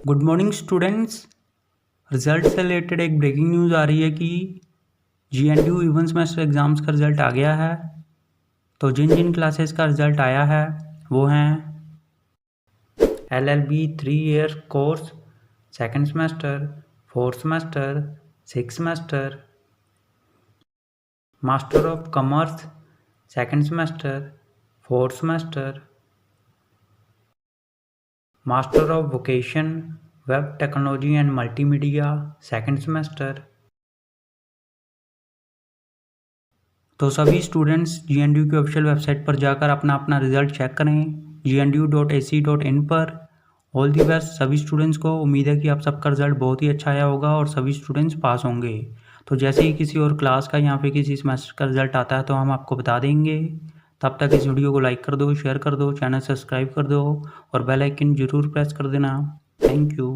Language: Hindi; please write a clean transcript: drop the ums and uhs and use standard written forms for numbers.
Good morning students. रिजल्ट से रिलेटेड एक ब्रेकिंग न्यूज़ आ रही है कि GNDU इवन सेमेस्टर एग्ज़ाम्स का रिज़ल्ट आ गया है। तो जिन जिन क्लासेस का रिज़ल्ट आया है वो हैं LLB 3 year course second semester, fourth semester, six semester, master of commerce second semester, fourth semester, master of vocation web technology and multimedia second semester. तो सभी स्टूडेंट्स GNDU की ऑफिशियल वेबसाइट पर जाकर अपना अपना रिजल्ट चेक करें gnu.ac.in पर। ऑल दी बेस्ट सभी स्टूडेंट्स को। उम्मीद है कि आप सबका रिजल्ट बहुत ही अच्छा आया होगा और सभी स्टूडेंट्स पास होंगे। तो जैसे ही किसी और क्लास का या फिर किसी सेमेस्टर का रिजल्ट आता है तो हम आपको बता देंगे। तब तक इस वीडियो को लाइक कर दो, शेयर कर दो, चैनल सब्सक्राइब कर दो और बेल आइकन ज़रूर प्रेस कर देना। Thank you.